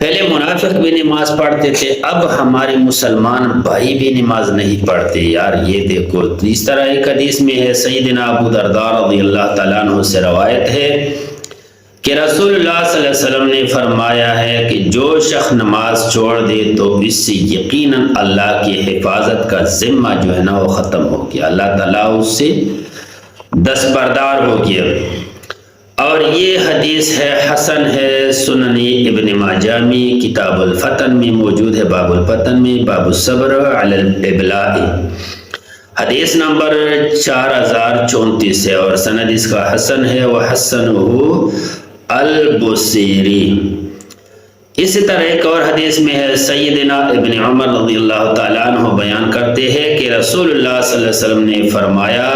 پہلے منافق بھی نماز پڑھتے تھے، اب ہمارے مسلمان بھائی بھی نماز نہیں پڑھتے۔ یار یہ دیکھو، اس طرح ایک حدیث میں ہے، سیدنا ابو درداء رضی اللہ تعالیٰ عنہ سے روایت ہے کہ رسول اللہ صلی اللہ علیہ وسلم نے فرمایا ہے کہ جو شخص نماز چھوڑ دے تو اس سے یقیناً اللہ کی حفاظت کا ذمہ جو ہے نا وہ ختم ہو گیا، اللہ تعالیٰ اس سے دستبردار ہو گیا۔ اور یہ حدیث ہے، حسن ہے، سنن ابن ماجہ میں کتاب الفتن میں موجود ہے، باب الفتن میں، باب الصبر علی الابلاء، حدیث نمبر 4034 ہے، اور سند اس کا حسن ہے، وحسنہ البصیری۔ اسی طرح ایک اور حدیث میں ہے، سیدنا ابن عمر رضی اللہ تعالیٰ عنہ بیان کرتے ہیں کہ رسول اللہ صلی اللہ علیہ وسلم نے فرمایا،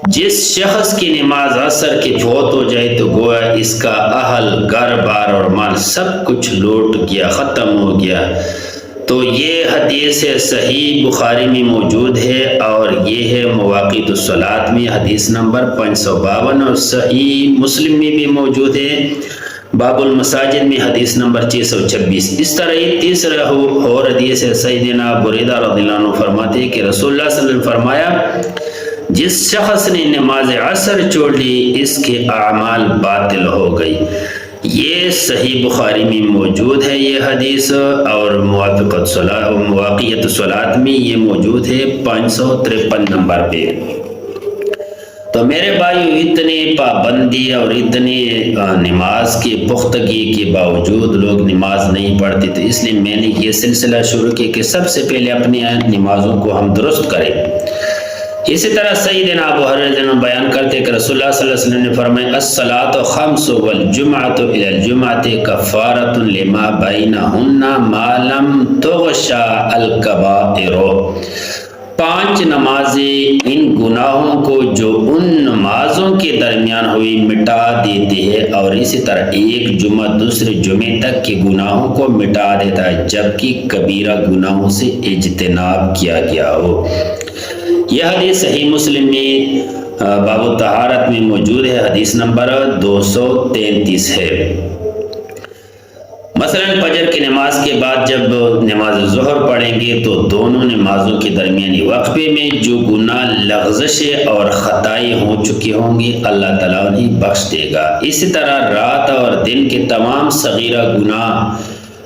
جس شخص کی نماز عصر کی فوت ہو جائے تو گویا اس کا اہل، گھر بار اور مال سب کچھ لوٹ گیا، ختم ہو گیا۔ تو یہ حدیث صحیح بخاری میں موجود ہے، اور یہ ہے مواقیت الصلاۃ میں حدیث نمبر 552، اور صحیح مسلم میں بھی موجود ہے، باب المساجد میں حدیث نمبر 626۔ اس طرح یہ تیسرا اور حدیث ہے، سیدنا بریدہ رضی اللہ عنہ فرماتے ہیں کہ رسول اللہ صلی اللہ علیہ وسلم فرمایا، جس شخص نے نماز عصر چھوڑ لی اس کے اعمال باطل ہو گئی۔ یہ صحیح بخاری میں موجود ہے یہ حدیث، اور مواقیت الصلاۃ میں یہ موجود ہے 553 نمبر پہ۔ تو میرے بھائیو، اتنی پابندی اور اتنی نماز کی پختگی کے باوجود لوگ نماز نہیں پڑھتے، تو اس لیے میں نے یہ سلسلہ شروع کیا کہ سب سے پہلے اپنی نمازوں کو ہم درست کریں۔ اسی طرح سیدنا ابو ہریرہ بیان کرتے کہ رسول اللہ صلی اللہ علیہ وسلم نے فرمایا، الصلاۃ خمس والجمعۃ الی الجمعۃ کفارۃ لما بینہن ما لم تغشى الکبائر۔ 5 نمازیں ان گناہوں کو جو ان نمازوں کے درمیان ہوئی مٹا دیتی ہے، اور اسی طرح ایک جمعہ دوسرے جمعے تک کے گناہوں کو مٹا دیتا ہے، جبکہ کبیرہ گناہوں سے اجتناب کیا گیا ہو۔ یہ حدیث صحیح مسلم میں باب الطہارت میں موجود ہے، حدیث نمبر 233 ہے۔ مثلا فجر کی نماز کے بعد جب نماز ظہر پڑھیں گے تو دونوں نمازوں کے درمیانی وقفے میں جو گناہ، لغزشیں اور خطائیں ہو چکی ہوں گی اللہ تعالیٰ انہیں بخش دے گا۔ اسی طرح رات اور دن کے تمام صغیرہ گناہ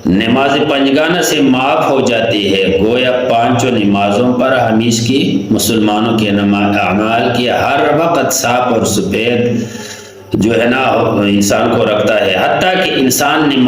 نماز پنجگانہ سے معاف ہو جاتی ہے، گویا 5 نمازوں پر ہمیش کی مسلمانوں کے اعمال کی ہر وقت صاف اور سفید جو ہے نا انسان کو رکھتا ہے، حتیٰ کہ انسان